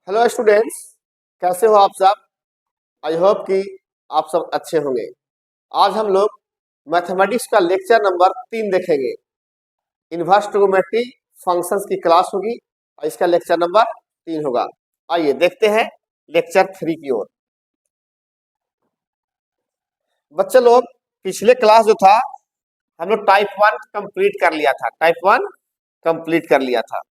Hello students, कैसे हो आप सब। आई होप कि आप सब अच्छे होंगे। आज हम लोग मैथमेटिक्स का लेक्चर नंबर 3 देखेंगे। इनवर्स ट्रिगोनोमेट्री फंक्शंस की क्लास होगी और इसका लेक्चर नंबर 3 होगा। आइए देखते हैं लेक्चर 3 की ओर। बच्चे लोग, पिछले क्लास जो था हम लोग टाइप 1 कंप्लीट कर लिया था। टाइप 1 कंप्लीट कर लिया था।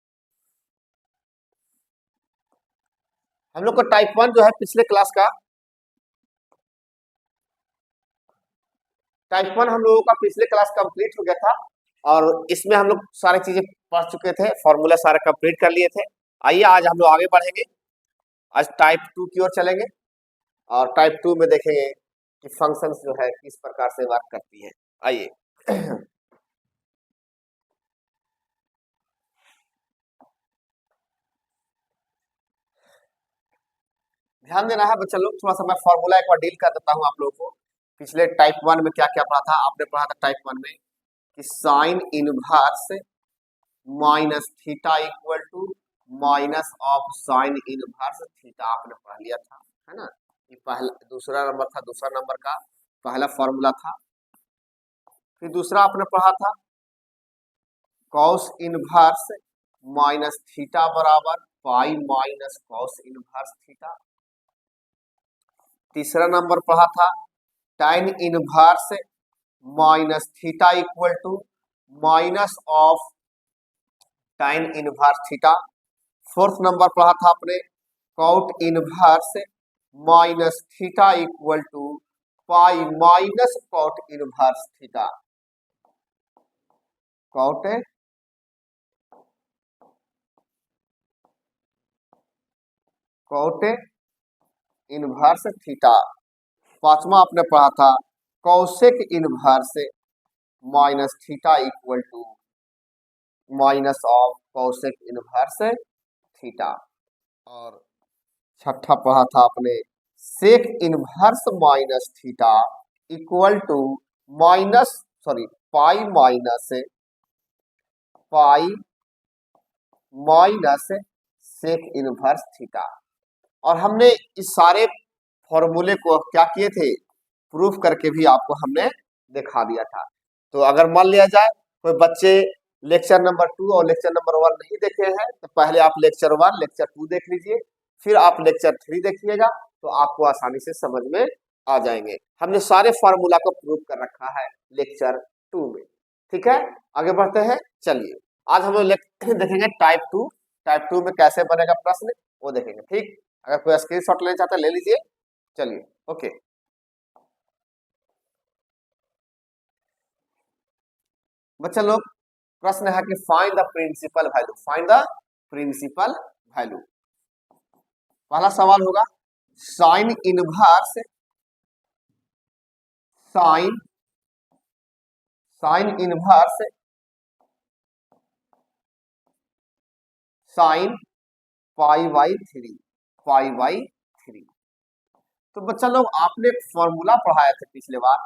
हम लोग को टाइप 1 जो है पिछले क्लास का टाइप 1 हम लोगों का पिछले क्लास कंप्लीट हो गया था और इसमें हम लोग सारी चीजें पढ़ चुके थे, फॉर्मूला सारे कंप्लीट कर लिए थे। आइए आज हम लोग आगे बढ़ेंगे। आज टाइप 2 की ओर चलेंगे और टाइप 2 में देखेंगे कि फंक्शंस जो है किस प्रकार से वर्क करती है। आइए ध्यान देना है बच्चा लोग। थोड़ा सा मैं फॉर्मूला एक बार डील कर देता हूँ आप लोगों को। पिछले टाइप 1 में क्या क्या पढ़ा था, आपने पढ़ा था टाइप 1 में कि sine inverse minus theta equal to minus of sine inverse theta, आपने पढ़ लिया था, है ना। ये पहला दूसरा नंबर था, दूसरा नंबर का पहला फॉर्मूला था। फिर दूसरा आपने पढ़ा था कॉस इनवर्स माइनस थीटा बराबर pi minus cos inverse theta. तीसरा नंबर पढ़ा था tan inverse minus theta equal to minus of tan inverse theta. Fourth नंबर पढ़ा था आपने cot inverse minus theta equal to pi minus cot inverse theta. Cot cot inverse theta. पांचवा आपने पढ़ा था cosec inverse minus theta equal to minus of cosec inverse theta. और छठा पढ़ा था आपने sec inverse minus theta equal to minus pi minus sec inverse theta. और हमने इस सारे फॉर्मूले को क्या किए थे, प्रूफ करके भी आपको हमने दिखा दिया था। तो अगर मान लिया जाए कोई बच्चे लेक्चर नंबर 2 और लेक्चर नंबर 1 नहीं देखे हैं तो पहले आप लेक्चर 1 लेक्चर 2 देख लीजिए, फिर आप लेक्चर 3 देखिएगा तो आपको आसानी से समझ में आ जाएंगे। हमने सारे फार्मूला को प्रूफ कर रखा है लेक्चर 2 में। ठीक है, आगे बढ़ते हैं। चलिए आज हम लोग देखेंगे टाइप 2। टाइप 2 में कैसे बनेगा प्रश्न वो देखेंगे। ठीक, अगर कोई स्क्रीनशॉट लेना चाहता है ले लीजिए। चलिए ओके। बच्चा लोग, प्रश्न है कि find the principal value. Find the principal value. पहला सवाल होगा sine inverse sine sine inverse sine pi by 3 pi by 3। तो बच्चा लोग आपने एक फॉर्मूला पढ़ाया था पिछले बार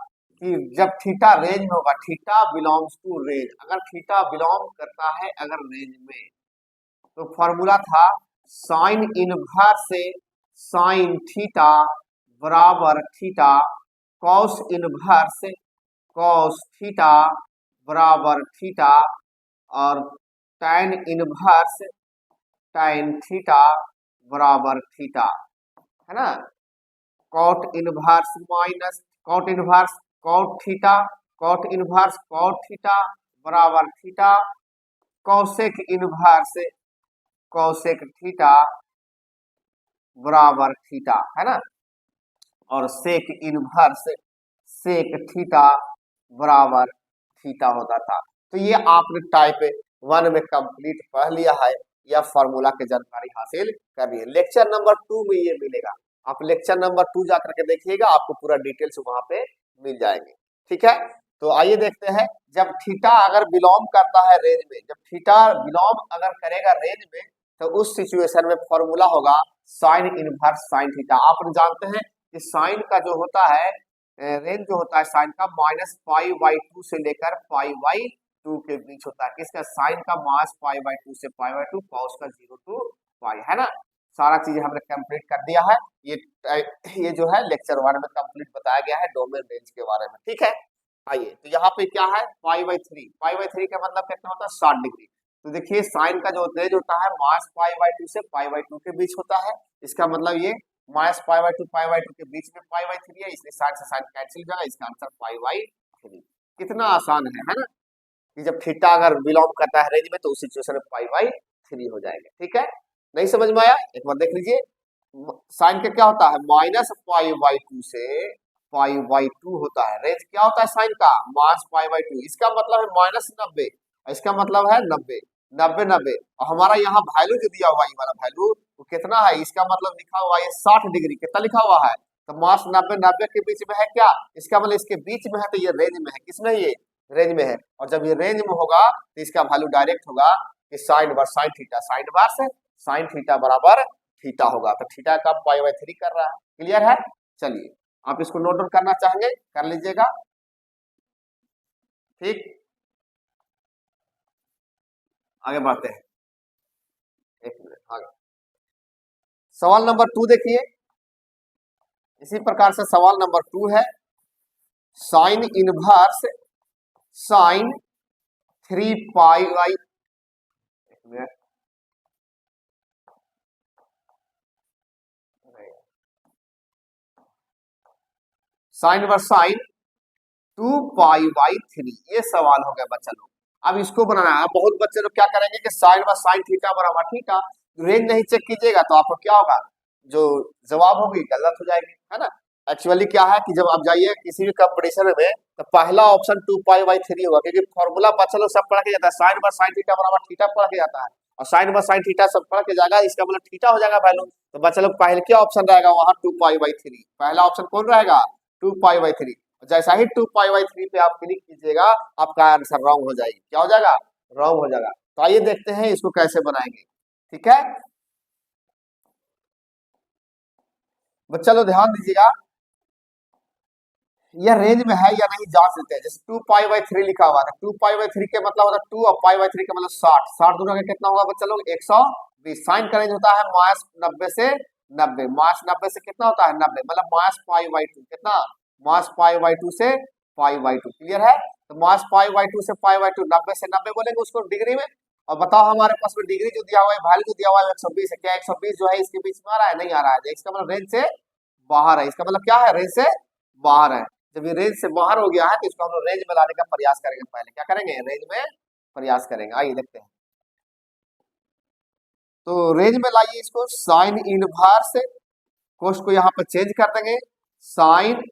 कि जब थीटा रेंज में होगा, थीटा बिलोंग्स टू रेंज, अगर थीटा बिलोंग करता है अगर रेंज में, तो फॉर्मूला था साइन इनवर्स से साइन थीटा बराबर theta cos inverse cos theta बराबर थीटा और tan इनवर्स tan थीटा बराबर थीटा, है ना। Cot inverse minus cot inverse cot inverse cot theta बराबर theta cosec inverse cosec theta बराबर थीटा, है ना। और सेक इनवर्स सेक थीटा बराबर थीटा होता था। तो ये आपने टाइप 1 में कंप्लीट पढ़ लिया है, या फॉर्मूला की जानकारी हासिल कर ली है। लेक्चर नंबर 2 में ये मिलेगा। आप लेक्चर नंबर 2 जाकर के देखिएगा, आपको पूरा डिटेल्स वहां पे मिल जाएंगे। ठीक है, तो आइए देखते हैं। जब थीटा अगर बिलोंग करता है रेंज में, जब थीटा बिलोंग अगर करेगा रेंज में, तो उस सिचुएशन में फॉर्मूला होगा साइन इनवर्स साइन थीटा। आप जानते हैं कि साइन का जो होता है रेंज जो होता है साइन का -π/2 से लेकर π/2 के बीच होता है। किसका? साइन का -π/2 से π/2, कॉस का 0 to π, है ना। सारा चीज हमने कंप्लीट कर दिया है। ये ये जो है लेक्चर 1 में कंप्लीट बताया गया है डोमेन रेंज के बारे में, ठीक है। आइए, तो यहाँ पे क्या है, पाई बाई थ्री का मतलब कितना होता है, 60 डिग्री। तो देखिए साइन का जो रेंज होता है माइनस पाई बाई 2 से पाई बाई 2 के बीच होता है। इसका मतलब ये माइनस पाई बाई 2 के बीच में पाई बाई 3 है, इसलिए साइन से साइन कैंसिल हो जाएगा, इसका आंसर पाई बाई 3। कितना आसान है ना, कि जब थीटा अगर बिलोंग करता है रेंज में तो उस सिचुएशन में पाई बाई 3 हो जाएगा, ठीक है। नहीं समझ में आया, एक बार देख लीजिए। साइन का क्या होता है, माइनस पाई बाई 2 से पाई बाई 2 होता है। रेंज क्या होता है साइन का, माइनस पाई बाई 2। इसका मतलब है -90, इसका मतलब है 90, 90 और हमारा यहाँ वैल्यू जो दिया हुआ है, ये वाला वैल्यू वो कितना है, इसका मतलब लिखा हुआ है 60 डिग्री, कितना लिखा हुआ है, तो मास 90 के बीच में है क्या, इसका मतलब इसके बीच में है, तो ये रेंज में है, किसमें, ये रेंज में है। और जब ये रेंज में होगा तो इसका वैल्यू डायरेक्ट होगा कि sine bar sine theta, sine bar से साइन थीटा बराबर थीटा होगा। तो थीटा का पाई बाई 3 कर रहा है, क्लियर है। चलिए, आप इसको नोट डाउन करना चाहेंगे कर लीजिएगा, ठीक। आगे बढ़ते हैं, एक मिनट आगे। सवाल नंबर 2 देखिए, इसी प्रकार से सवाल नंबर 2 है, sine inverse sine 3 pi by, sine inverse sine 2 pi by 3, ये सवाल हो गया बच्चा लोग। अब इसको बनाना है, बहुत बच्चे लोग क्या करेंगे कि साइन वर्स साइन थीटा बराबर थीटा, रेंज नहीं चेक कीजिएगा तो आपको क्या होगा, जो जवाब होगी गलत हो जाएगी, है ना। एक्चुअली क्या है कि जब आप जाइए किसी भी कंपटीशन में तो पहला ऑप्शन 2 पाई बाई 3 होगा, क्योंकि फॉर्मूला बच्चा लोग सब पढ़ के जाता है, साइन वर्स साइन थीटा बराबर थीटा पढ़ के जाता है, और साइन वर्स साइन थीटा सब पढ़ के जाएगा, इसका मतलब थीटा हो जाएगा वैल्यू। तो बच्चा लोग पहले क्या ऑप्शन रहेगा वहां 2 पाई बाई 3, पहला ऑप्शन कौन रहेगा, 2 पाई बाई 3। जैसा ही 2 पाई बाई 3 पे आप क्लिक कीजिएगा आपका आंसर रॉन्ग हो जाएगी, क्या हो जाएगा, रॉन्ग हो जाएगा। तो आइए देखते हैं इसको कैसे बनाएंगे, ठीक है। बच्चा लोग ध्यान दीजिएगा, यह रेंज में है या नहीं जांच लेते हैं। जैसे 2 पाई बाई 3 लिखा हुआ था, 2 पाई बाई 3 के मतलब होता है 2 और पाई बाई 3 का मतलब 60, 60 दोनों का कितना होगा बच्चा लोग, 120। साइन का रेंज होता है -90 से 90, -90 से कितना होता है 90, मतलब -पाई बाई 2 कितना, -पाई बाई 2 से पाई बाई 2, क्लियर है। तो -पाई बाई 2 से पाई बाई 2, 90 से 90 बोलेंगे उसको डिग्री में। और बताओ हमारे पास में डिग्री जो दिया हुआ है, वैल्यू जो दिया हुआ है 120 है, क्या 120 जो है इसके बीच में आ रहा है, नहीं आ रहा है, इसका मतलब रेंज से बाहर है, इसका मतलब क्या है, रेंज से बाहर है। जब ये रेंज से बाहर हो गया है तो इसको हम लोग रेंज में लाने का प्रयास करेंगे, पहले क्या करेंगे, रेंज में प्रयास करेंगे। आइए देखते हैं, तो रेंज में लाइए इसको, साइन इनवर्स कोस को यहाँ पर चेंज कर देंगे, साइन,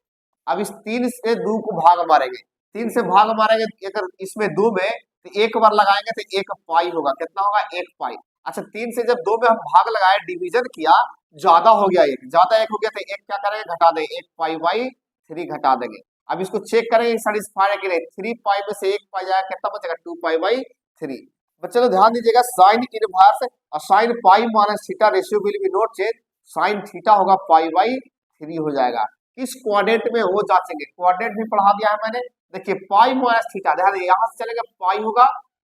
अब इस 3 से 2 को भाग मारेंगे, 3 से भाग मारेंगे, अगर इसमें 2 में तो एक बार लगाएंगे तो 1 पाई होगा, कितना होगा, 1 पाई। अच्छा, 3 से जब 2 में हम भाग लगाए, डिवीजन किया, ज्यादा हो गया, एक ज्यादा एक हो गया, तो एक क्या करेंगे, घटा देंगे, 1 पाई बाई 3 घटा देंगे। अब इसको चेक करेंगे सेटिस्फाई है कि नहीं, 3 पाई में से 1 पाई जाएगा, कितना बचेगा, 2 पाई बाई 3। बच्चे लोग ध्यान दीजिएगा, साइन इनवर्स और sine pi minus theta ratio will be not change, sine theta होगा पाई बाई 3 हो जाएगा। किस क्वाड्रेंट में वो जांचेंगे, क्वाड्रेंट भी पढ़ा दिया है मैंने। देखिए पाई माइनस थीटा, ध्यान यहाँ से चलेगा पाई होगा,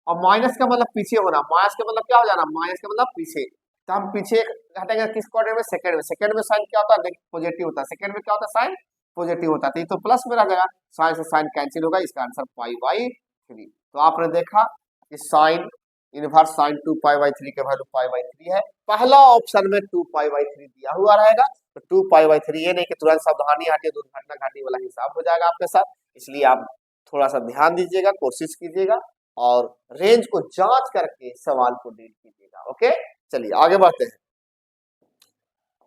और माइनस का मतलब पीछे होना, माइनस का मतलब क्या हो जाना, माइनस का मतलब पीछे, तो हम पीछे हटेंगे किस क्वाड्रेंट में, सेकंड में। सेकंड में साइन क्या होता है, पॉजिटिव होता है, सेकंड में क्या होता है, साइन पॉजिटिव होता है, तो ये तो प्लस में रह जाएगा, साइन से साइन कैंसिल होगा, इसका आंसर पाई बाई 3। तो आपने देखा कि sine inverse sign 2 pi by 3 के वैल्यू पाई बाई 3 है, पहला ऑप्शन में 2 पाई बाई 3 दिया हुआ रहेगा। तो 2 पाई बाई 3, ये नहीं कि तुरंत सावधानी हटिए दुर्घटना घाटी वाला हिसाब हो जाएगा आपके साथ, इसलिए आप थोड़ा सा ध्यान दीजिएगा, कोशिश कीजिएगा और रेंज को जांच करके सवाल को डील कीजिएगा, ओके। चलिए आगे बढ़ते हैं,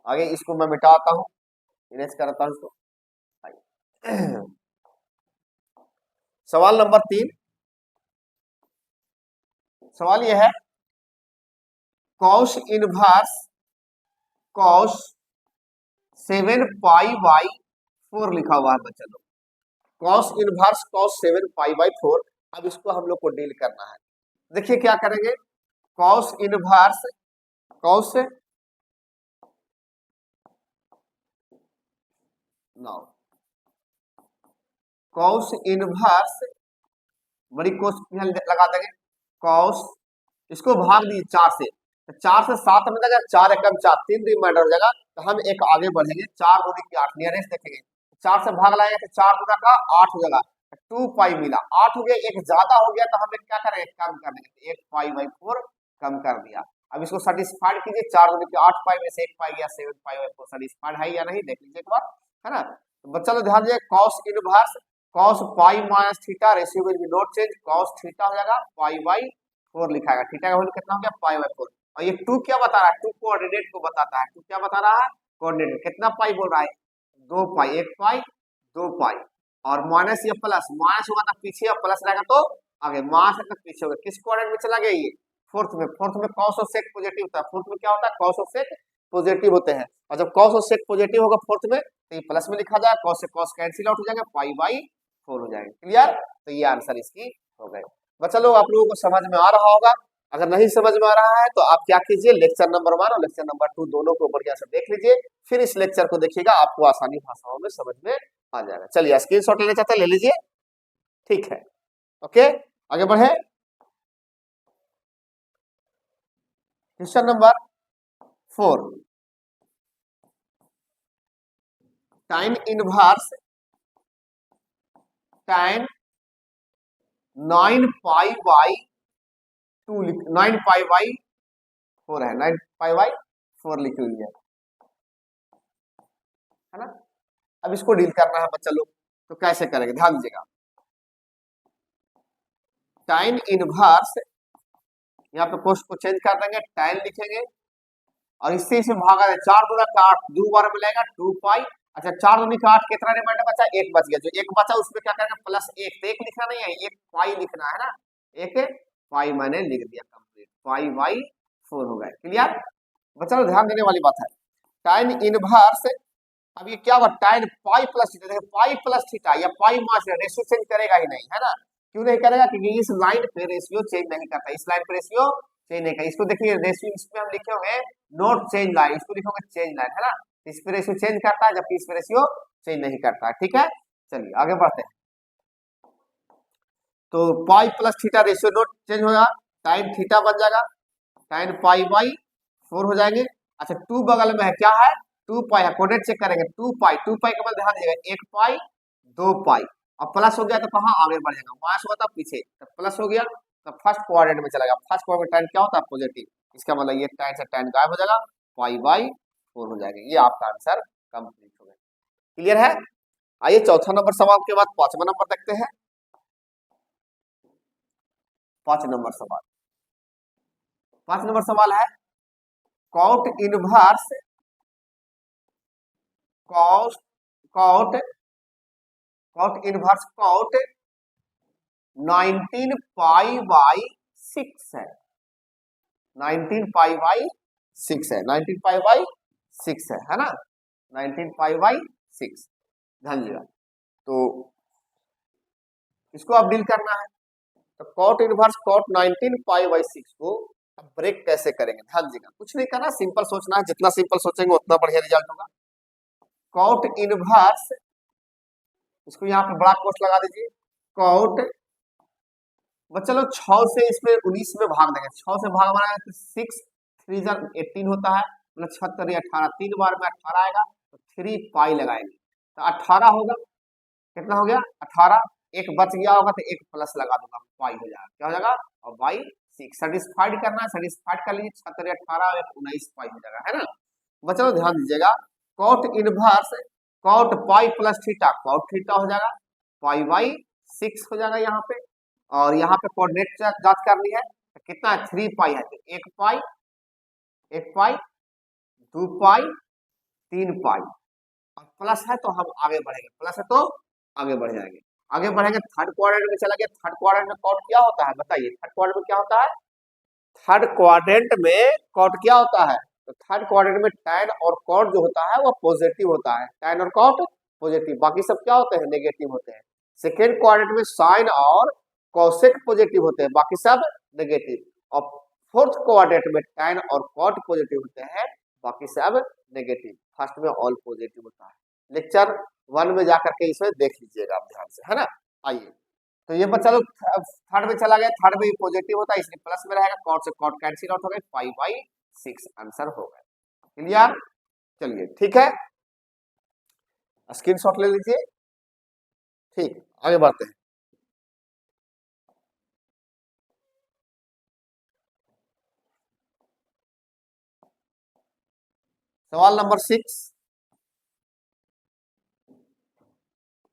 आगे इसको मैं मिटाता हूँ, इरेज करता हूँ इसको। सवाल नंबर 3, सवाल यह है, cos inverse cos 7 pi by 4 लिखा हुआ है बच्चा लोग, cos inverse cos 7 pi by 4। अब इसको हम लोग को डील करना है। देखिए क्या करेंगे, cos inverse cos now cos inverse, बड़ी कोस लगा देंगे, कॉस, इसको भाग दीजिए 4 से, तो 4 से 7 में जाएगा, 4 एकम 4, 3 रिमाइंडर हो जाएगा। तो हम एक आगे बढ़ेंगे, 4 दूनी की 8 नियरेस्ट देखेंगे, 4 से भाग लाएंगे तो 4 दूना का 8 हो जाएगा, 2 पाई मिला, 8 हो गया, एक ज्यादा हो गया तो हमें क्या करेंगे, कम कर देंगे, 1 पाई बाई 4 कम कर दिया। अब इसको सेटिस्फाइड कीजिए, 4 दूनी की 8 पाई में से 1 पाई गया, 7 पाई बाई 4 सेटिस्फाइड है या नहीं देख लीजिए एक बार, है ना। तो बच्चा लोग ध्यान दीजिए, cos inverse cos pi minus theta ratio will be not change, cos theta हो जाएगा पाई बाई 4 लिखाएगा, थीटा का वैल्यू कितना हो गया पाई बाई 4। और ये 2 क्या बता रहा है, 2 कोऑर्डिनेट को बताता है, 2 क्या बता रहा है कोऑर्डिनेट, कितना पाई बोल रहा है 2 पाई, 1 पाई 2 पाई, और माइनस या प्लस, माइनस होगा तो पीछे और प्लस रहेगा तो आगे, माइनस है तो पीछे होगा, किस कोऑर्डिनेट में चला गया ये फोर्थ में कॉस और सेक पॉजिटिव होता है, फोर्थ में क्या होता है कॉस और सेक पॉजिटिव होते हैं, और जब कॉस और सेक पॉजिटिव होगा फोर्थ में तो ये प्लस में लिखा जाएगा, कॉस से कॉस कैंसिल आउट हो जाएगा, पाई बाई 4 हो जाएगा, क्लियर। तो ये आंसर इसकी हो गए। बच्चा लोग आप लोगों को समझ में आ रहा होगा, अगर नहीं समझ में आ रहा है तो आप क्या कीजिए, लेक्चर नंबर 1 और लेक्चर नंबर 2 दोनों को बढ़िया से देख लीजिए, फिर इस लेक्चर को देखिएगा, आपको आसानी भाषाओं में समझ में आ जाएगा। चलिए स्क्रीनशॉट लेना चाहते हैं ले लीजिए, ठीक है, ओके आगे बढ़े। क्वेश्चन नंबर 4, टाइन inverse tan 9 pi by 2 9 pi by 4 है, 9 पाई बाई 4 लिखी हुई है ना। अब इसको डील करना है बच्चा लोग, तो कैसे करेंगे ध्यान दीजिएगा, टाइन इनवर्स यहाँ पे कोष्ट को चेंज कर देंगे, टाइन लिखेंगे और इससे इसे भागा है, 4 दूना का 8 दो बार मिलेगा 2 पाई, अच्छा 4 दूनी का 8 कितना रिमाइंडर बचा, एक बच गया, जो एक बचा उसमें क्या करेंगे प्लस 1, तो 1 लिखना नहीं है, 1 पाई लिखना है ना, 1 पाई मैंने लिख दिया कंप्लीट, पाई बाई 4 हो गया, क्लियर। बच्चा ध्यान देने वाली बात है, टाइन इनवर्स, अब ये क्या हुआ टाइन पाई प्लस थीटा, देखिए पाई प्लस थीटा या पाई मास रेशियो चेंज करेगा ही नहीं, है ना, क्यों नहीं करेगा, क्योंकि इस लाइन पे रेशियो चेंज नहीं करता, इस लाइन पे रेशियो चेंज नहीं करता, इसको देखिए रेशियो इसमें हम लिखे होंगे नोट चेंज लाइन, इसको लिखोगे चेंज लाइन, है ना, इस पे रेशियो चेंज करता है जबकि इस पे रेशियो चेंज नहीं करता है, ठीक है। चलिए आगे बढ़ते हैं, तो पाई plus theta ratio note change होगा, टाइन थीटा बन जाएगा, टाइन पाई बाई 4 हो जाएंगे, अच्छा 2 बगल में है क्या है 2 पाई है, कोऑर्डिनेट चेक करेंगे 2 पाई, 2 पाई का मतलब ध्यान दीजिएगा 1 पाई 2 पाई, अब प्लस हो गया तो कहाँ आगे बढ़ेगा, माइनस हुआ था पीछे तो प्लस हो गया, तो फर्स्ट कोऑर्डिनेट में चला गया, फर्स्ट कोऑर्डिनेट टाइन क्या होता है पॉजिटिव, इसका मतलब ये टाइन से टाइन गायब हो जाएगा, पाई बाई 4 हो जाएगा, ये आपका आंसर कंप्लीट हो गया, क्लियर है। आइए चौथा नंबर सवाल के बाद 5वां नंबर देखते हैं, 5 नंबर सवाल, 5 नंबर सवाल है cot inverse cot cot cot inverse cot 19 pi by 6 है, 19 पाई बाई 6 है, 19 पाई बाई 6 है ना, 19 पाई बाई 6, ध्यान दीजिएगा, तो इसको अब डील करना है, तो cot inverse cot 19 pi by 6 को अब ब्रेक कैसे करेंगे, ध्यान दीजिएगा, कुछ नहीं करना, सिंपल सोचना है, जितना सिंपल सोचेंगे उतना बढ़िया रिजल्ट होगा। कॉट इनवर्स, इसको यहाँ पे बड़ा कोष्ट लगा दीजिए, कॉट बच्चा लोग 6 से इसमें 19 में भाग देंगे, 6 से भाग बनाएंगे तो 6 3 जा 18 होता है, मतलब 76 या 18, 3 बार में 18 आएगा तो 3 पाई लगाएंगे तो 18 होगा, कितना हो गया 18, एक बच गया होगा तो एक प्लस लगा दूंगा, पाई हो जाएगा, क्या हो जाएगा और बाई 6, सेटिस्फाइड करना है, सेटिस्फाइड कर लीजिए, 76 18 और 19 पाई हो जाएगा, है ना। बच्चा लोग ध्यान दीजिएगा, cot inverse cot pi plus theta, cot theta हो जाएगा, पाई बाई 6 हो जाएगा यहाँ पे, और यहाँ पे कोऑर्डिनेट जांच करनी है, तो कितना है 3 पाई है, तो 1 पाई 2 पाई 3 पाई, और प्लस है तो हम आगे बढ़ेंगे, प्लस है तो आगे बढ़ जाएंगे, आगे बढ़ेंगे थर्ड क्वाड्रेंट में चला गया, थर्ड क्वाड्रेंट में कॉट क्या होता है बताइए, थर्ड क्वाड्रेंट में क्या होता है, थर्ड क्वाड्रेंट में कॉट क्या होता है, तो थर्ड क्वाड्रेंट में टैन और कॉट जो होता है वो पॉजिटिव होता है, टैन और कॉट पॉजिटिव, बाकी सब क्या होते हैं नेगेटिव होते हैं। सेकेंड क्वाड्रेंट में साइन और कॉसेक पॉजिटिव होते हैं, बाकी सब नेगेटिव, और फोर्थ क्वाड्रेंट में टैन और कॉट पॉजिटिव होते हैं, बाकी सब नेगेटिव, फर्स्ट में ऑल पॉजिटिव होता है। लेक्चर 1 में जाकर के इसमें देख लीजिएगा आप ध्यान से, है ना। आइए तो ये बच्चा लोग थर्ड में चला गया, थर्ड में पॉजिटिव होता है इसलिए प्लस में रहेगा, कॉट से कॉट कैंसिल आउट हो गए, 5/6 आंसर हो गया। क्लियर? चलिए ठीक है, स्क्रीनशॉट ले लीजिए। ठीक, आगे बढ़ते हैं। सवाल number 6,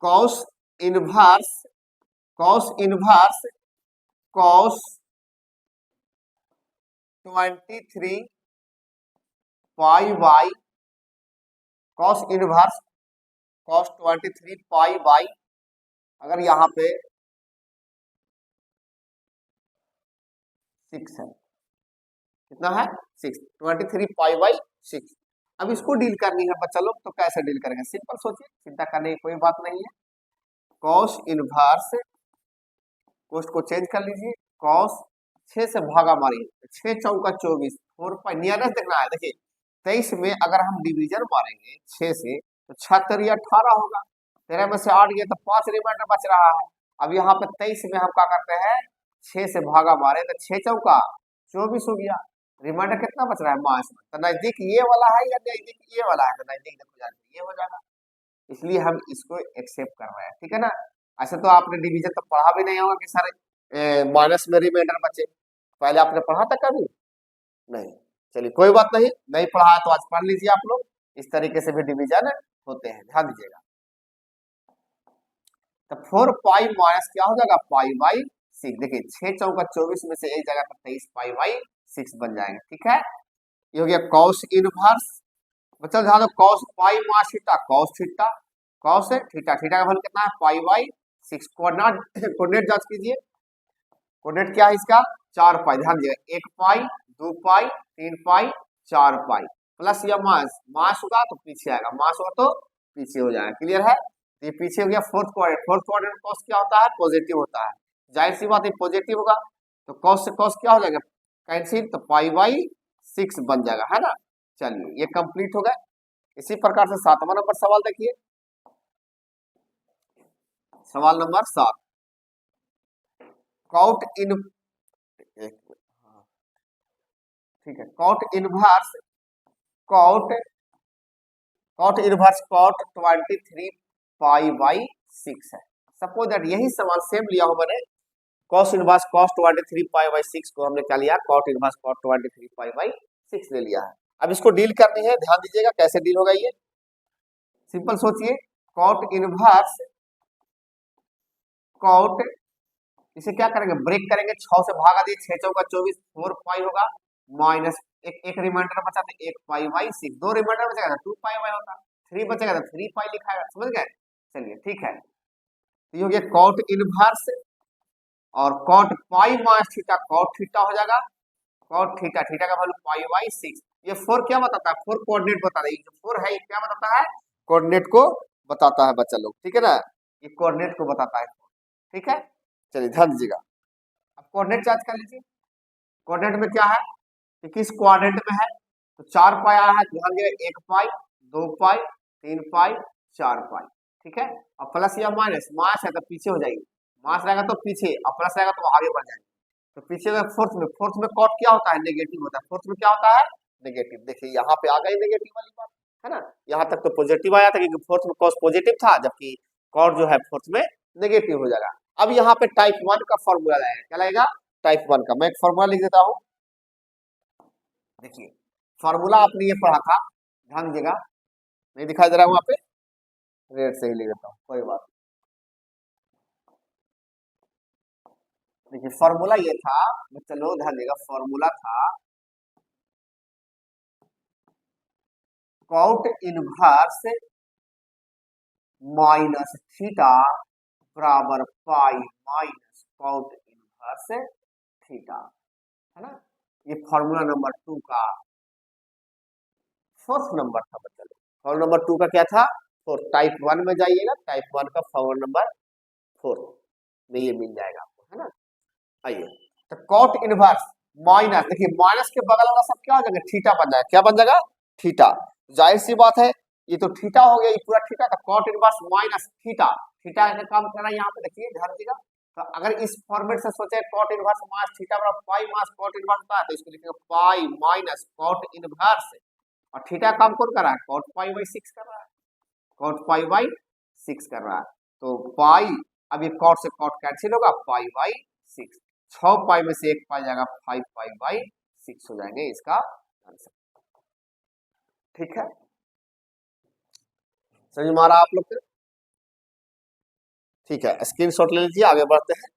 cos inverse cos inverse cos 23 pi by cos inverse cos 23 pi by, अगर यहाँ पे 6 है, कितना है 6, 23 पाई बाई 6। अब इसको डील करनी है बच्चा लोग, तो कैसे डील करेंगे? सिंपल सोचिए, चिंता करने की कोई बात नहीं है। कॉस इनवर्स, कोस्ट को चेंज कर लीजिए, कॉस 6 से भागा मारिए, 6 चौका 24, 4 पाई नियरेस्ट देखना है। देखिए 23 में अगर हम डिवीजन मारेंगे 6 से तो 6 18 होगा, 13 में से 8 गया तो 5 रिमाइंडर बच रहा है। अब यहाँ पे 23 में हम क्या करते हैं, 6 से भागा मारे तो 6 चौका 24 हो गया, रिमाइंडर कितना बच रहा है मास में, तो नजदीक ये वाला है या नजदीक ये वाला है, तो नजदीक देखो जाके ये हो जाएगा, इसलिए हम इसको एक्सेप्ट कर रहे हैं। ठीक है ना? ऐसे तो आपने डिवीजन तो पढ़ा भी नहीं होगा कि सारे माइनस में रिमाइंडर बचे, पहले आपने पढ़ा था कभी? नहीं। चलिए कोई बात नहीं, नहीं पढ़ा है तो आज पढ़ लीजिए आप लोग, इस तरीके से भी डिवीजन होते हैं, ध्यान दीजिएगा। तो 4 पाई माइनस क्या हो जाएगा, पाई बाई 6। देखिए 6 चौका 24 में से एक जगह पर 23 पाई बाई 6 बन जाएगा। ठीक है, ये हो गया कॉस इनवर्स। बच्चा ध्यान दो, cos pi minus theta, cos theta, cos theta, theta का वैल्यू कितना है, पाई बाई 6। कोऑर्डिनेट जांच कीजिए, कोऑर्डिनेट क्या है इसका, 4 पाई, ध्यान दीजिएगा 1 पाई 2 पाई 3 पाई 4 पाई, प्लस या माइनस, माइनस होगा तो पीछे आएगा, माइनस होगा तो पीछे हो जाएगा। क्लियर है? तो ये पीछे हो गया fourth quadrant. Fourth quadrant cos क्या होता है, पॉजिटिव होता है, जाहिर सी बात है पॉजिटिव होगा, तो कॉस से कॉस क्या हो जाएगा, कैंसिल, तो पाई बाई 6 बन जाएगा, है ना? चलिए ये कंप्लीट हो गया। इसी प्रकार से 7वां नंबर सवाल देखिए, सवाल नंबर 7, कॉट इन, ठीक है, cot inverse cot cot inverse cot 23 pi by 6 है। सपोज दैट यही सवाल सेम लिया हो मैंने, cos inverse cos 23 pi by 6 को हमने क्या लिया, cot inverse cot 23 pi by 6 ले लिया है। अब इसको डील करनी है, ध्यान दीजिएगा कैसे डील होगा ये, सिंपल सोचिए, कॉट इनवर्स कॉट, इसे क्या करेंगे, ब्रेक करेंगे, 6 से भागा दिए, 6 चौका 24, 4 पाई होगा, माइनस एक रिमाइंडर बचा तो 1 पाई बाई 6, 2 रिमाइंडर बचेगा तो 2 पाई बाई होता, 3 बचेगा तो 3 पाई लिखाएगा, समझ गए? चलिए ठीक है, तो ये हो गया कॉट इनवर्स, और cot pi minus theta, cot theta हो जाएगा, कॉट थीटा, थीटा का वैल्यू पाई बाई 6। ये 4 क्या बताता है, 4 कोऑर्डिनेट बताता है, ये जो 4 है ये क्या बताता है, कोऑर्डिनेट को बताता है बच्चा लोग, ठीक है ना? ये कोऑर्डिनेट को बताता है, ठीक है? चलिए ध्यान दीजिएगा, अब कोऑर्डिनेट चार्ज कर लीजिए, कोऑर्डिनेट में क्या है कि किस क्वाड्रेंट में है, तो 4 पाई आया है, ध्यान दीजिएगा 1 पाई 2 पाई 3 पाई 4 पाई, ठीक है? अब प्लस या माइनस, माइनस है तो पीछे हो जाएगी, माइनस रहेगा तो पीछे, और प्लस रहेगा तो आगे बढ़ जाएगी, तो पीछे में फोर्थ में कॉट क्या होता है, नेगेटिव होता है, फोर्थ में क्या होता है, नेगेटिव। देखिए यहाँ पे आ गई नेगेटिव वाली बात, है ना? यहाँ तक तो पॉजिटिव आया था क्योंकि फोर्थ में कॉस पॉजिटिव था, जबकि कॉट जो है फोर्थ में नेगेटिव हो जाएगा। अब यहाँ पे टाइप 1 का फॉर्मूला लगेगा, क्या लगेगा, टाइप 1 का। मैं एक फॉर्मूला लिख देता हूँ, देखिए फॉर्मूला आपने ये पढ़ा था, ध्यान दीजिएगा, नहीं दिखाई दे रहा हूँ वहां पे, रेड से ही लिख देता हूँ, कोई बात। देखिए फॉर्मूला ये था, चलो ध्यान दीजिएगा, फॉर्मूला था कॉट इनवर्स माइनस थीटा बराबर pi minus cot inverse theta, है ना? ये फॉर्मूला नंबर 2 का फोर्थ नंबर था बच्चा लोग। फॉर्मूला नंबर 2 का क्या था, फोर्थ। टाइप 1 में जाइएगा, टाइप 1 का फॉर्मूला नंबर 4 में ये मिल जाएगा आपको, है ना? आइए, तो कॉट इनवर्स माइनस, देखिए माइनस के बगल वाला सब क्या हो जाएगा, थीटा बन जाएगा, क्या बन जाएगा, थीटा। जाहिर सी बात है ये तो थीटा हो गया, ये पूरा थीटा का, cot inverse minus theta, theta का काम करना है यहाँ पे, देखिए ध्यान दीजिएगा, तो अगर इस फॉर्मेट से सोचे कॉट इनवर्स मास थीटा बराबर पाई मास कॉट इनवर्स होता है, तो इसको लिखेंगे पाई माइनस कॉट इनवर्स, और थीटा काम कौन कर रहा है, कॉट पाई बाई 6 कर रहा है, कॉट पाई बाई 6 कर रहा है। तो पाई, अब ये कॉट से कॉट कैंसिल होगा, पाई बाई 6, 6 पाई में से 1 पाई जाएगा, 5 पाई बाई 6 हो जाएंगे इसका आंसर। ठीक है, समझ में आ रहा आप लोग को? ठीक है, स्क्रीनशॉट ले लीजिए, आगे बढ़ते हैं।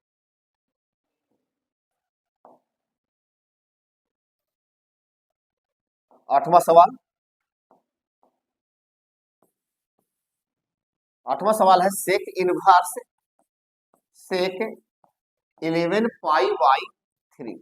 आठवां सवाल, आठवां सवाल है sec inverse sec 11 pi by 3,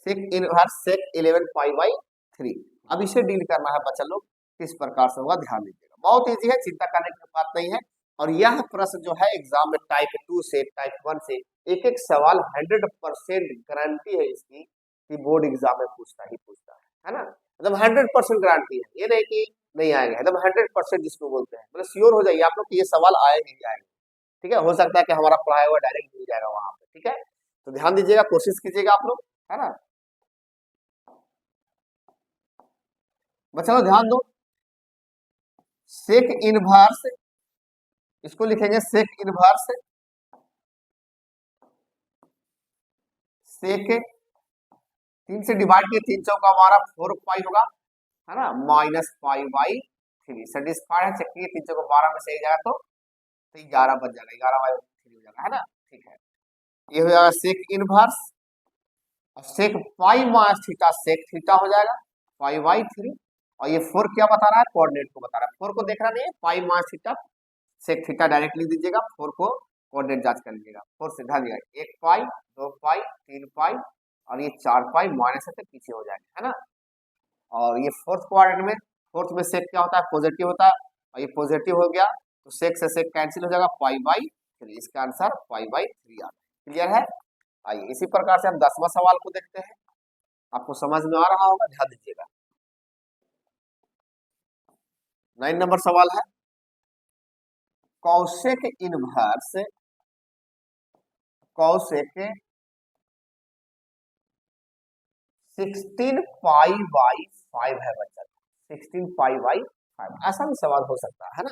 sec inverse sec 11 pi by 3। अब इसे डील करना है बच्चा लोग, किस प्रकार से होगा ध्यान दीजिएगा, बहुत इजी है, चिंता करने की बात नहीं है। और यह प्रश्न जो है एग्जाम में टाइप 2 से टाइप 1 से एक एक सवाल 100% गारंटी है इसकी कि बोर्ड एग्जाम में पूछता ही पूछता है ना, मतलब 100% गारंटी है, ये नहीं कि नहीं आएगा, मतलब 100% जिसको बोलते हैं, मतलब श्योर हो जाइए आप लोग कि ये सवाल आएंगे ही आएंगे। ठीक है, हो सकता है कि हमारा पढ़ाया हुआ डायरेक्ट मिल जाएगा वहां पे। ठीक है, तो ध्यान दीजिएगा, कोशिश कीजिएगा आप लोग, है ना बच्चों, ध्यान दो। सेक इनवर्स, इसको लिखेंगे सेक इनवर्स सेक 3 से डिवाइड किए, 3 चौका हमारा 4 पाई होगा, है ना, माइनस पाई बाई 3 सेटिस्फाइड है, चेक किए 3 चौका 12 में से 1 जाएगा तो 11 बच जाएगा, 11 बाई 3 हो जाएगा, है ना। ठीक है, ये हो जाएगा सेक इनवर्स, और sec pi minus theta sec theta हो जाएगा पाई बाई 3, और ये 4 क्या बता रहा है, कोऑर्डिनेट को बता रहा है, 4 को देखना नहीं है, pi minus theta sec theta direct लिख दीजिएगा, 4 को कोऑर्डिनेट जांच कर लीजिएगा, 4 से ध्यान दीजिएगा 1 पाई 2 पाई 3 पाई, और ये 4 पाई माइनस है तो पीछे हो जाएगा, है ना। और ये फोर्थ क्वाड्रेंट में, फोर्थ में सेक क्या होता है, पॉजिटिव होता है, और ये पॉजिटिव हो गया तो सेक से सेक कैंसिल हो जाएगा, पाई बाई 3, इसका आंसर पाई बाई 3 आता है। क्लियर है? आइए इसी प्रकार से हम 10वां सवाल को देखते हैं, आपको समझ में आ रहा होगा, ध्यान दीजिएगा। 9 नंबर सवाल है, Kaushik inverse Kaushik 16 pi by 5 है बच्चा, 16 पाई बाई 5, ऐसा भी सवाल हो सकता है ना,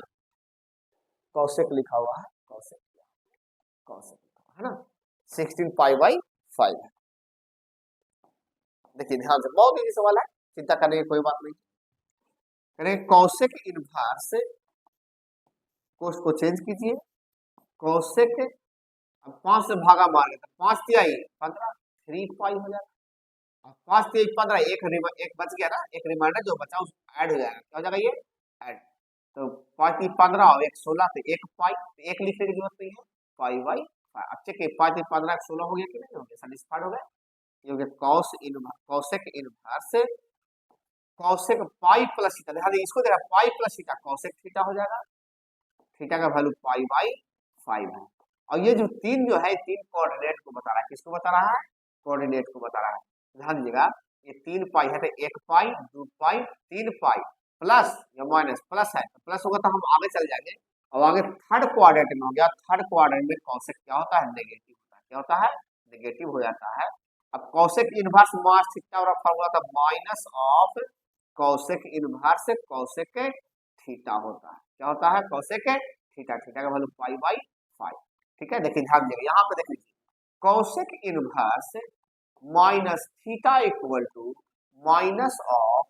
कौशिक लिखा हुआ है, कौशिक कौशिक है ना, 16 पाई बाई 5 है। देखिए ध्यान से, बहुत इजी सवाल है, चिंता करने की कोई बात नहीं। करें कौशिक इनवर्स को उसको चेंज कीजिए, कौशिक, अब 5 से भागा मार लेते, 5 तिहाई 15, 3 पाई हो जाएगा, 5 तिहाई 15, एक बच गया ना, एक रिमाइंडर जो बचा उसको ऐड हो जाएगा, क्या हो जाएगा ये ऐड, तो 5 तिहाई 15 और 1 16, तो 1 पाई, तो 1 लिखने की जरूरत नहीं है, पाई बाई 5। अब चेक 5 तिहाई 15 16 हो गया कि नहीं हो गया, सेटिस्फाइड हो गया, ये हो गया कौशिक इनवर्स कौशिक पाई प्लस थीटा, ध्यान इसको देखा, पाई प्लस थीटा कौशिक थीटा हो जाएगा, थीटा का वैल्यू पाई बाई 5 है। और ये जो 3 जो है, 3 कोऑर्डिनेट को बता रहा है, किसको बता रहा है, कोऑर्डिनेट को बता रहा है। ध्यान दीजिएगा, ये 3 पाई है तो 1 पाई 2 पाई 3 पाई प्लस या माइनस, प्लस है तो प्लस होगा तो हम आगे चल जाएंगे, और आगे थर्ड क्वाड्रेंट में हो गया, थर्ड क्वाड्रेंट में कौशिक क्या होता है, नेगेटिव होता है, क्या होता है, नेगेटिव हो जाता है। अब कौशिक इनवर्स मास थीटा और फॉर्मूला था minus of cosec inverse Kaushik theta होता है, क्या होता है, कौशिक थीटा, थीटा का वैल्यू पाई बाई 5। ठीक है, देखिए ध्यान दीजिएगा, यहाँ पे देख लीजिए, cosec inverse minus theta equal to minus of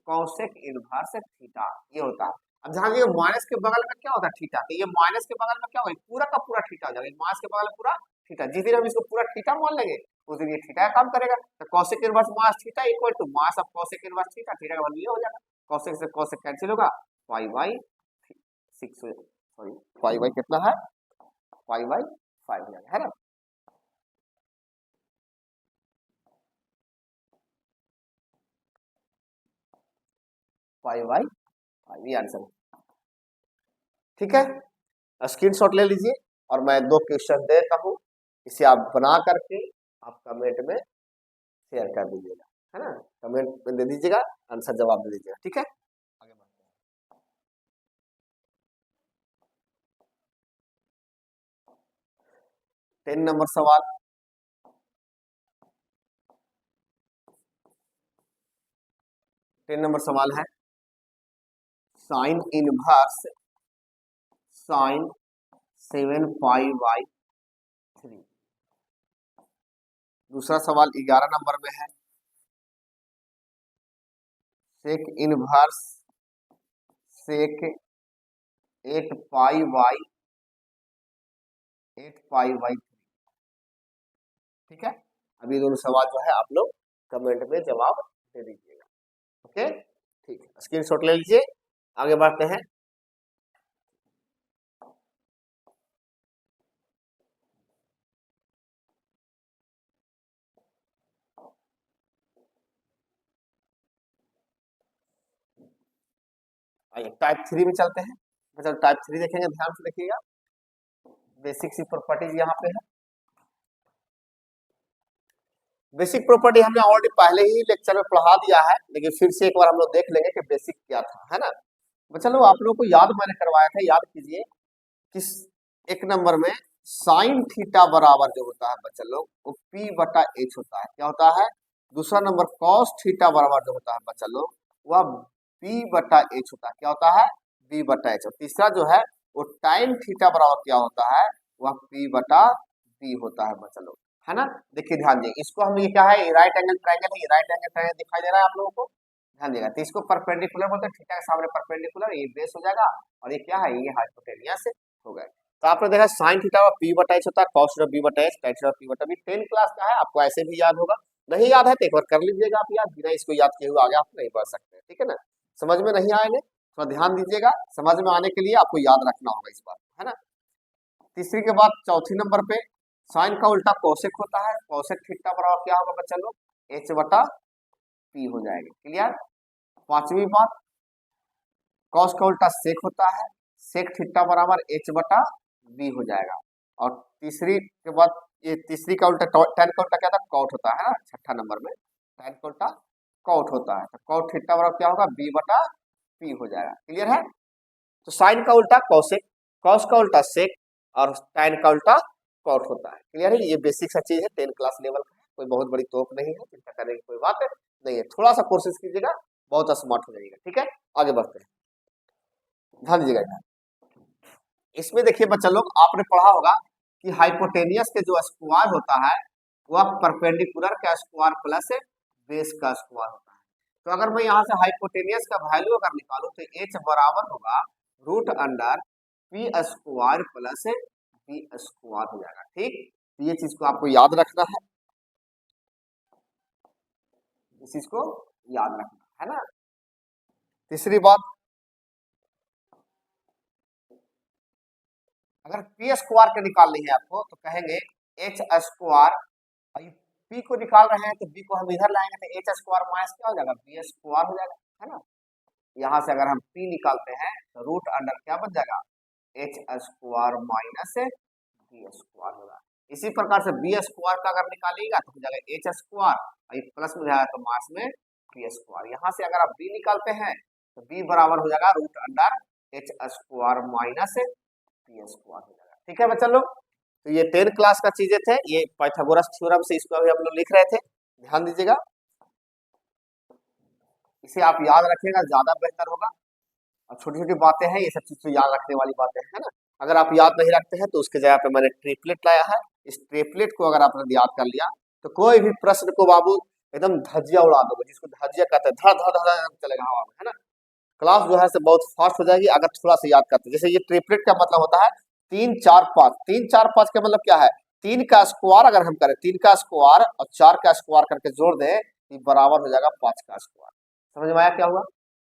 cosec inverse theta, ये होता है। अब ध्यान दीजिए, माइनस के बगल में क्या होता है, थीटा, तो ये माइनस के बगल में क्या होगा, पूरा का पूरा थीटा हो जाएगा, माइनस के बगल में पूरा थीटा, जिस दिन हम इसको पूरा थीटा मान लेंगे उस दिन ये थीटा का काम करेगा, तो cosec inverse minus theta equal to minus of cosec inverse theta, theta का वैल्यू ये हो जाएगा, कौशिक से कौशिक कैंसिल होगा, pi by 6, sorry pi by कितना है, पाई बाई 5 हो जाएगा, है ना। पाई बाई 5 ये आंसर है। ठीक है, स्क्रीनशॉट ले लीजिए, और मैं 2 क्वेश्चन देता हूँ, इसे आप बना करके आप कमेंट में शेयर कर दीजिएगा, है ना, कमेंट में दे दीजिएगा, आंसर जवाब दे दीजिएगा। ठीक है, आगे बढ़ते हैं। 10 नंबर सवाल, है साइन इनवर्स साइन 7 पाई/3। दूसरा सवाल 11 नंबर में है सेक इनवर्स सेक 8 पाई/3। ठीक है, अब ये दोनों सवाल जो है आप लोग कमेंट में जवाब दे दीजिएगा। ओके, ठीक है, स्क्रीनशॉट ले लीजिए, आगे बढ़ते हैं। आइए टाइप 3 में चलते हैं। मतलब टाइप 3 देखेंगे, ध्यान से देखिएगा, बेसिक सी प्रॉपर्टीज यहाँ पे है। बेसिक प्रॉपर्टी हमने ऑलरेडी पहले ही लेक्चर में पढ़ा दिया है, लेकिन फिर से एक बार हम लोग देख लेंगे कि बेसिक क्या था, है ना। चलो आप लोगों को याद मैंने करवाया था, याद कीजिए कि एक नंबर में साइन थीटा बराबर जो होता है बच्चा लोग वो P/H होता है। क्या होता है? दूसरा नंबर कॉस थीटा बराबर जो होता है बच्चा लोग वह B/H होता है। क्या होता है? B/H। और तीसरा जो है वो टाइन थीटा बराबर क्या होता है? वह P/B होता है बच्चा लोग, है ना। देखिए ध्यान दिए, इसको हम ये क्या है, राइट एंगल ट्रायंगल है, ये राइट एंगल ट्रायंगल दिखाई दे रहा है आप लोगों को, ध्यान देगा। तो इसको परपेंडिकुलर बोलते हैं, थीटा के सामने परपेंडिकुलर, ये बेस हो जाएगा और ये क्या है, ये हाइपोटेनियस हो गए। तो आपने देखा साइन थीटा का P/H होता है, cos theta B/H, tan theta P/B। 10 class का है, आपको ऐसे भी याद होगा। नहीं याद है तो एक बार कर लीजिएगा आप याद, बिना इसको याद किए हुए आगे आप नहीं बढ़ सकते, ठीक है ना। समझ में नहीं आएंगे थोड़ा ध्यान दीजिएगा, समझ में आने के लिए आपको याद रखना होगा इस बात, है ना। तीसरी के बाद चौथी नंबर पे साइन का उल्टा कोसेक होता है, कोसेक थीटा बराबर क्या होगा बच्चा लोग? H/P हो जाएगा, क्लियर। पांचवी बात कॉस का उल्टा सेक होता है, सेक थीटा बराबर H/B हो जाएगा। और तीसरी के बाद ये तीसरी का उल्टा tan का उल्टा क्या था? कॉट होता है ना, छठा नंबर में tan का उल्टा कॉट होता है। तो कॉट थीटा बराबर क्या होगा? B/P हो जाएगा, क्लियर है। तो साइन का उल्टा कॉसेक, कॉस का उल्टा सेक और tan का उल्टा कॉट होता है, क्लियर है। ये बेसिक सा चीज है, 10 क्लास लेवल का है, कोई बहुत बड़ी तोप नहीं है, चिंता करने की कोई बात नहीं है। थोड़ा सा कोशिश कीजिएगा, बहुत स्मार्ट हो जाएगा, ठीक है। आगे बढ़ते हैं, ध्यान दीजिएगा। इसमें देखिए बच्चा लोग, आपने पढ़ा होगा कि हाइपोटेनियस के जो स्क्वायर होता है वह परपेंडिकुलर का स्क्वायर प्लस बेस का स्क्वायर होता है। तो अगर मैं यहाँ से हाइपोटेनियस का वैल्यू अगर निकालूं तो H बराबर होगा √P² प्लस B² हो जाएगा, ठीक। तो ये चीज को आपको याद रखना है, इस चीज को याद रखना है ना। तीसरी बात, अगर P² के निकालनी है आपको तो कहेंगे H², P को निकाल रहे हैं तो B को हम इधर लाएंगे तो H² माइनस क्या हो जाएगा? B² हो जाएगा, है ना। यहाँ से अगर हम P निकालते हैं तो रूट अंडर क्या बन जाएगा? H² माइनस B² होगा। इसी प्रकार से B² का अगर निकालिएगा तो हो जाएगा H², प्लस में जाएगा तो माइनस में B²। यहाँ से अगर आप B निकालते हैं तो B बराबर हो जाएगा root under H² minus B² हो जाएगा, ठीक है बच्चा लोग। तो ये 10 क्लास का चीजें थे, ये पाइथागोरस थ्योरम से इसको अभी हम लोग लिख रहे थे, ध्यान दीजिएगा। इसे आप याद रखिएगा, ज्यादा बेहतर होगा। और छोटी छोटी बातें हैं, ये सब चीज तो याद रखने वाली बातें हैं ना। अगर आप याद नहीं रखते हैं तो उसके जगह पे मैंने ट्रिपलेट लाया है, इस ट्रिपलेट को अगर आपने याद कर लिया तो कोई भी प्रश्न को बाबू एकदम धज्जिया उड़ा दोगे, जिसको धज्जिया कहते हैं, धड़ धड़ धड़ चलेगा हवा में, है ना। क्लास जो है से बहुत फास्ट हो जाएगी अगर थोड़ा सा याद करते हैं। जैसे ये ट्रिपलेट का मतलब होता है 3 4 5, 3 4 5 का मतलब क्या है? 3 का स्क्वायर अगर हम करें, 3 का स्क्वायर और 4 का स्क्वायर करके जोड़ दें, ये बराबर हो जाएगा 5 का स्क्वायर। समझ में आया क्या हुआ?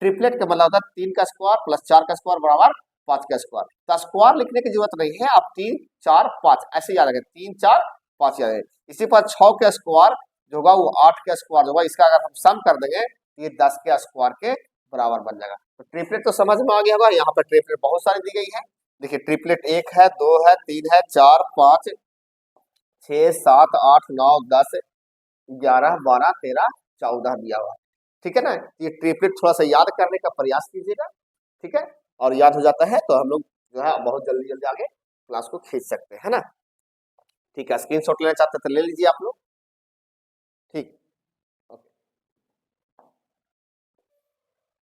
ट्रिपलेट का मतलब होता है 3 का स्क्वायर प्लस 4 का स्क्वायर बराबर 5 का स्क्वायर। तो स्क्वायर लिखने की जरूरत नहीं है, आप 3 4 5 ऐसे याद रखें, 3 4 5 याद रखें। इसी पर 6 का स्क्वायर जो होगा वो 8 का स्क्वायर होगा, इसका अगर हम सम कर देंगे तो ये 10 के स्क्वायर के बराबर बन जाएगा। तो ट्रिपलेट तो समझ में आ गया होगा। यहाँ पर ट्रिपलेट बहुत सारी दी गई है, देखिए ट्रिपलेट 1 है, 2 है, 3 है, 4 5 6 7 8 9 10 11 12 13 14 दिया हुआ है, ठीक है ना। ये ट्रिपलेट थोड़ा सा याद करने का प्रयास कीजिएगा, ठीक है। और याद हो जाता है तो हम लोग जो है बहुत जल्दी जल्दी आगे क्लास को खींच सकते हैं, है ना। ठीक है, स्क्रीनशॉट लेना चाहते तो ले लीजिए आप लोग। ठीक, ओके,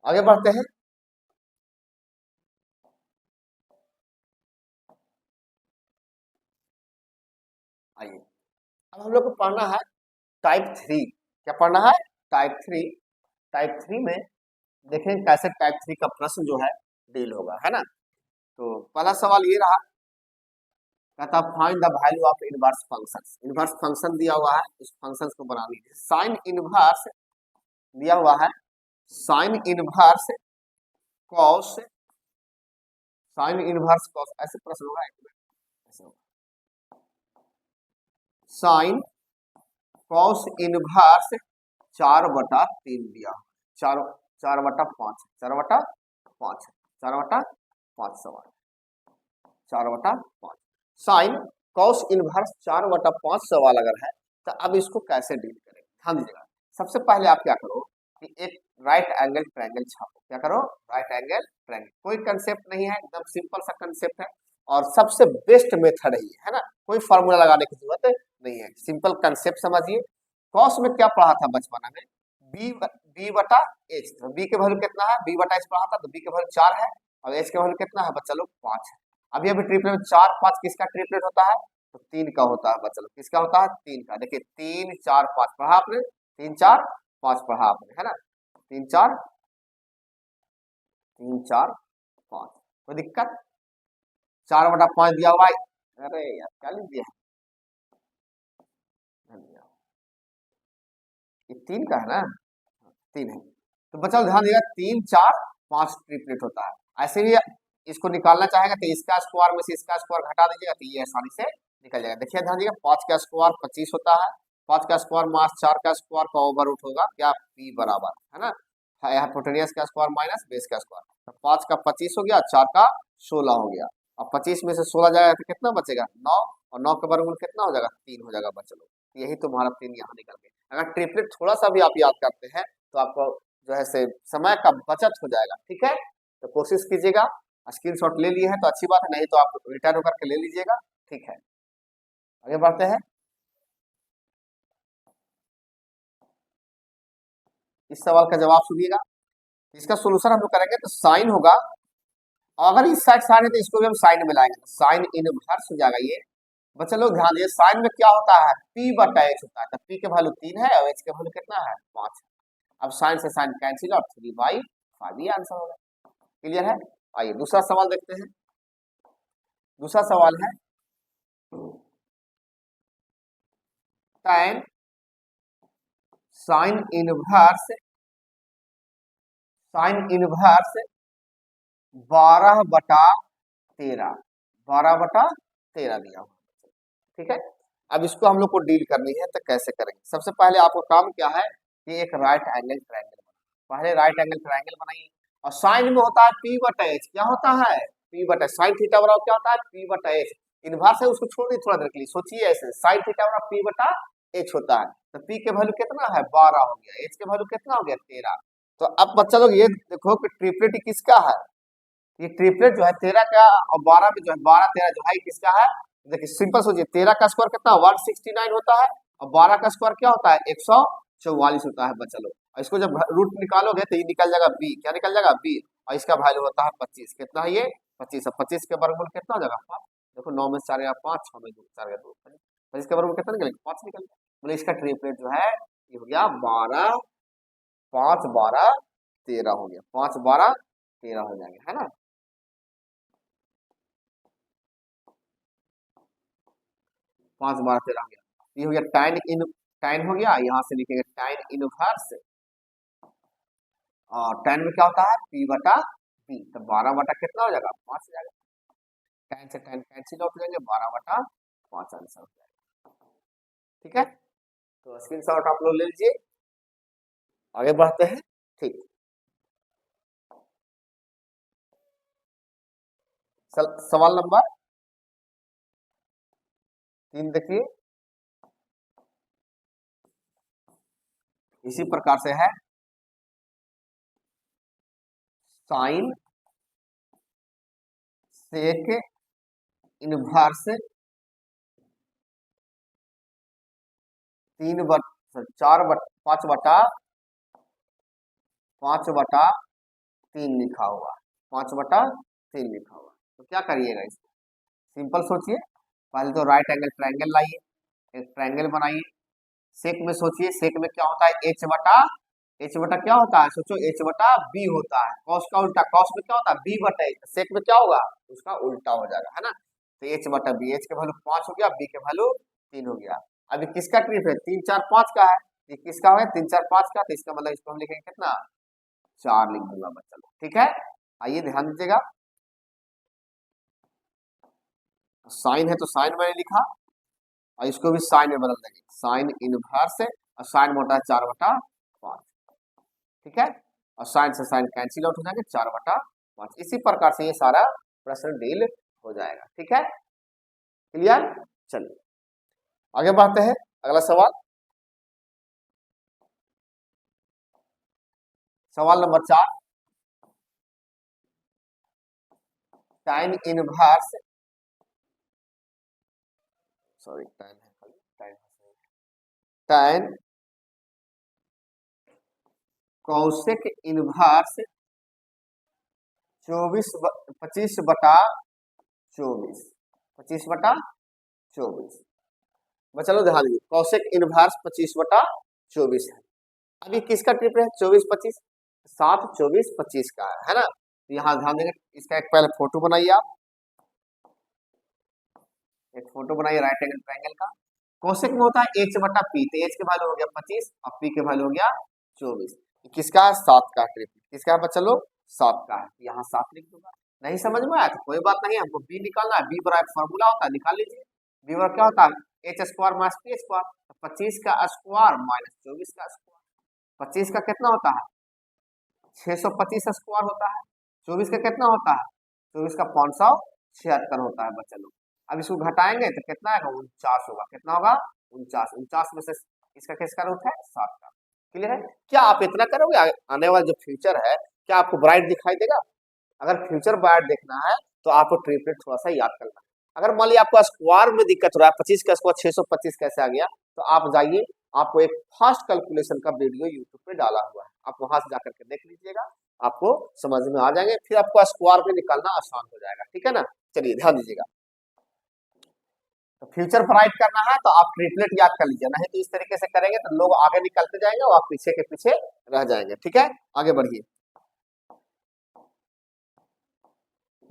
आगे बढ़ते हैं। आइए, अब हम लोग को पढ़ना है टाइप थ्री। क्या पढ़ना है? Type three. टाइप थ्री में देखें कैसे टाइप थ्री का प्रश्न जो है डील होगा, है ना। तो पहला सवाल ये रहा, कहता find the value of inverse functions. Inverse function दिया हुआ है, इस फंक्शंस को बना लीजिए। साइन इनवर्स दिया हुआ है, sine inverse cos, sine inverse cos, ऐसे प्रश्न होगा एक मिनट, ऐसे होगा। साइन कॉस इनवर्स 4/3 दिया, चार 4/5, 4/5, 4/5 सवाल, 4/5 साइन कॉस इनवर्स 4/5 सवाल अगर है तो अब इसको कैसे डील करें, ध्यान दीजिएगा। सबसे पहले आप क्या करो कि एक राइट एंगल ट्रायंगल छापो। क्या करो? Right angle triangle. कोई कंसेप्ट नहीं है, एकदम सिंपल सा कंसेप्ट है और सबसे बेस्ट मेथड है ना। कोई फार्मूला लगाने की जरूरत नहीं है, सिंपल कंसेप्ट समझिए। कॉस में क्या पढ़ा था बचपन में? बी/एच। तो बी के वैल्यू कितना है? बी/एच पढ़ा था, तो बी के वैल्यू 4 है और एच के वैल्यू कितना है बच्चा लोग? 5 है। अभी अभी ट्रिपलेट में 4/5 किसका ट्रिपलेट होता है? तो 3 का होता है बच्चा लोग। किसका होता है? 3 का। देखिए 3, 4, 5 पढ़ा आपने, 3, 4, 5 पढ़ा आपने, है ना। 3, 4 कोई दिक्कत? 4/5 दिया हुआ है। अरे यार क्या लिख दिया? ये 3 का है ना, 3 है। तो बच्चा ध्यान दिएगा, 3, 4, 5 ट्रिपलेट होता है। ऐसे भी इसको निकालना चाहेगा तो इसका स्क्वायर में से इसका स्क्वायर घटा दीजिएगा तो ये आसानी से निकल जाएगा। देखिए ध्यान दीजिएगा, 5 का स्क्वायर 25 होता है, 5 का स्क्वायर मास 4 का स्क्वायर का ओवर रूट होगा क्या? पी बराबर, है ना। हाइपोटेनियस का स्क्वायर माइनस बेस का स्क्वायर, तो 5 का 25 हो गया, 4 का 16 हो गया। अब 25 में से 16 जाएगा तो कितना बचेगा? 9, और 9 का वर्गमूल कितना हो जाएगा? 3 हो जाएगा बच्चा लोग। यही तुम्हारा 3 यहाँ निकल गया। अगर ट्रिपलेट थोड़ा सा भी आप याद करते हैं तो आपको जो है से समय का बचत हो जाएगा। ठीक है, तो कोशिश कीजिएगा। स्क्रीनशॉट ले लिए हैं तो अच्छी बात है, नहीं तो आप रिटर्न होकर के ले लीजिएगा। ठीक है, आगे बढ़ते हैं। इस सवाल का जवाब सुनिएगा। इसका सोल्यूशन हम लोग करेंगे तो साइन होगा, और अगर इस साइड साइन है तो इसको भी हम साइन में लाएंगे तो साइन इनवर्स हो जाएगा ये। बच्चा लोग ध्यान दिए, साइन में क्या होता है? p/h होता है, तो p के वैल्यू 3 है और h के वैल्यू कितना है? 5। अब साइन से साइन कैंसिल और 3/5 ही आंसर होगा। क्लियर है? आइए दूसरा सवाल देखते हैं। दूसरा सवाल है tan sign inverse, sine inverse 12/13, 12/13 दिया हुआ। ठीक है, अब इसको हम लोग को डील करनी है तो कैसे करेंगे? सबसे पहले आपको काम क्या है कि एक राइट एंगल ट्रायंगल बनाइए। पहले राइट एंगल ट्रायंगल बनाइए और साइन में होता है p/h। क्या होता है? p/h। साइन थीटा बराबर क्या होता है? p/h। इनवर्स है उसको छोड़ दी थोड़ा देर के लिए, सोचिए ऐसे, साइन थीटा बराबर p/h होता है, तो p के वैल्यू कितना है? 12 हो गया, h के वैल्यू कितना हो गया? 13। तो अब बच्चा लोग ये देखो कि ट्रिपलेट किसका है? ये ट्रिपलेट जो है 13 का और 12 में जो है 12, 13 जो है किसका है? देखिए सिंपल सोचिए, 13 का स्क्वायर कितना? 169 होता है और 12 का स्क्वायर क्या होता है? 144 होता है बच्चा लोग। और इसको जब रूट निकालोगे तो ये निकल जाएगा बी। क्या निकल जाएगा? बी। और इसका वैल्यू होता है 25। कितना है ये? 25। अब 25 के वर्गमूल कितना हो जाएगा? 5। देखो 9 में 4 गया 5, 6 में 2 4 गया 2, 25 के वर्गमूल कितना निकलेगा? 5 निकल गया। बोले इसका ट्रिपलेट जो है ये हो गया 12, 5, 12, 13 हो गया। 5, 12, 13 हो जाएगा, है ना। 5, 12, 13 हो गया। ये हो गया tan हो गया, यहाँ से लिखेंगे tan इनवर्स, और tan में क्या होता है? p/b। तो 12 कितना हो जाएगा? 5 हो जाएगा। tan से tan कैंसिल आउट हो जाएंगे, 12/5 आंसर हो जाएगा। ठीक है, तो स्क्रीन शॉट आप लोग ले लीजिए, आगे बढ़ते हैं। ठीक, सवाल नंबर 3 देखिए, इसी प्रकार से है। साइन सेक इनवर्स 5/3 लिखा हुआ है, 5/3 लिखा हुआ है। तो क्या करिएगा इसको, सिंपल सोचिए। पहले तो राइट एंगल ट्रायंगल लाइए, एक ट्रायंगल बनाइए। सेक में सोचिए, सेक में क्या होता है, एच बटा क्या होता है, सोचो एच बटा बी होता है। कॉस का उल्टा, कॉस में क्या होता है बी बटा ए, सेक में क्या होगा उसका उल्टा हो जाएगा, है ना। तो एच बटा बी, एच के वैल्यू 5 हो गया, बी के वैल्यू 3 हो गया। अभी किसका ट्रिप है, 3 4 5 का है, ये किसका है 3 4 5 का, तो इसका मतलब इसको हम लिखेंगे कितना, 4 लिख दूंगा बच्चा लोग, ठीक है। आइए ध्यान दीजिएगा, साइन है तो साइन मैंने लिखा, और इसको भी साइन में बदल देंगे, साइन इनवर्स है, और साइन मोटा है 4/5, ठीक है। और साइन से साइन कैंसिल आउट हो जाएंगे, 4/5। इसी प्रकार से ये सारा प्रश्न डील हो जाएगा, ठीक है, क्लियर। चलिए आगे बढ़ते हैं, अगला सवाल, सवाल नंबर 4, टाइन इनवर्स, सॉरी टाइन है, टाइन कौशिक इनवर्स 25/24, 25/24। चलो ध्यान दीजिए, कौशिक इनवर्स 25/24 है। अभी किसका ट्रिप है, 24 25, 7 24 25 का है ना। तो यहाँ ध्यान देंगे, इसका एक पहले फोटो बनाइए आप, एक फोटो बनाइए राइट एंगल ट्रायंगल का। कौशिक में होता है एच बटा पी, तो एच के वैल्यू हो गया 25 और पी के वैल्यू हो गया 24। किसका है, 7 का ट्रिप, किसका है बच्चा लोग, 7 का है, यहाँ 7 लिख दूंगा। नहीं समझ में आया तो कोई बात नहीं, हमको बी निकालना है, बी बड़ा एक फॉर्मूला होता है, निकाल लीजिए। बी बड़ा क्या होता है, H square minus P square, 25 का स्क्वायर माइनस 24 का स्क्वायर, 25 का कितना होता है 625 स्क्वायर होता है, 24 का कितना होता है, 24 का 576 होता है बच्चा लोग। अब इसको घटाएंगे तो कितना आएगा, 49 होगा, कितना होगा 49, 49 में से इसका किसका रूट है, 7 का। क्लियर है, क्या आप इतना करोगे, आने वाला जो फ्यूचर है क्या आपको ब्राइट दिखाई देगा। अगर फ्यूचर ब्राइट देखना है तो आपको ट्रिपलेट थोड़ा सा याद करना है। अगर मान लिया आपको स्क्वायर में दिक्कत हो रहा है, 25 का स्क्वायर 625 कैसे आ गया, तो आप जाइए, आपको एक फास्ट कैलकुलेशन का वीडियो यूट्यूब पे डाला हुआ है, आप वहां से जाकर के देख लीजिएगा, आपको समझ में आ जाएंगे, फिर आपको स्क्वायर में निकालना आसान हो जाएगा, ठीक है ना। चलिए ध्यान दीजिएगा, तो फ्यूचर ब्राइट करना है तो आप ट्रिपलेट याद कर लीजिए, नहीं तो इस तरीके से करेंगे तो लोग आगे निकलते जाएंगे और आप पीछे के पीछे रह जाएंगे, ठीक है। आगे बढ़िए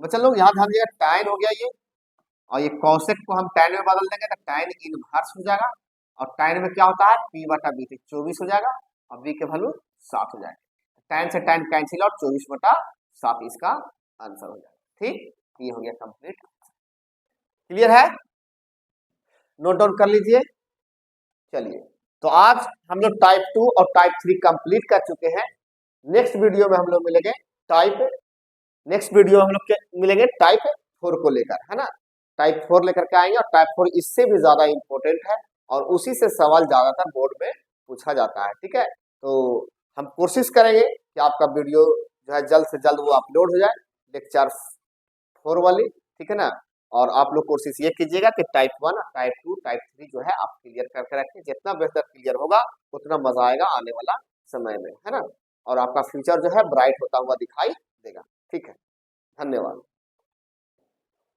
बच्चा लोग, यहाँ ध्यान दीजिएगा, टाइन हो गया ये, और ये कौशिक को हम टाइन में बदल देंगे तो टाइन इनवर्स हो जाएगा, और टाइन में क्या होता है पी बटा बी, 24 हो जाएगा, और बी के वैल्यू 7 हो जाएगा। टाइन से टाइन कैंसिल आउट, 24/7 इसका आंसर हो जाएगा, ठीक। ये हो गया कंप्लीट, क्लियर है, नोट डाउन कर लीजिए। चलिए, तो आज हम लोग टाइप 2 और टाइप 3 कंप्लीट कर चुके हैं। नेक्स्ट वीडियो में हम लोग मिलेंगे टाइप, नेक्स्ट वीडियो में हम लोग मिलेंगे टाइप 4 को लेकर, है ना। टाइप 4 लेकर के आएंगे, और टाइप 4 इससे भी ज्यादा इंपॉर्टेंट है, और उसी से सवाल ज्यादातर बोर्ड में पूछा जाता है, ठीक है। तो हम कोशिश करेंगे कि आपका वीडियो जो है जल्द से जल्द वो अपलोड हो जाए, लेक्चर 4 वाली, ठीक है ना। और आप लोग कोशिश ये कीजिएगा कि टाइप 1, टाइप 2, टाइप 3 जो है आप क्लियर करके रखें, जितना बेहतर क्लियर होगा उतना मजा आएगा आने वाला समय में, है ना। और आपका फ्यूचर जो है ब्राइट होता हुआ दिखाई देगा, ठीक है। धन्यवाद।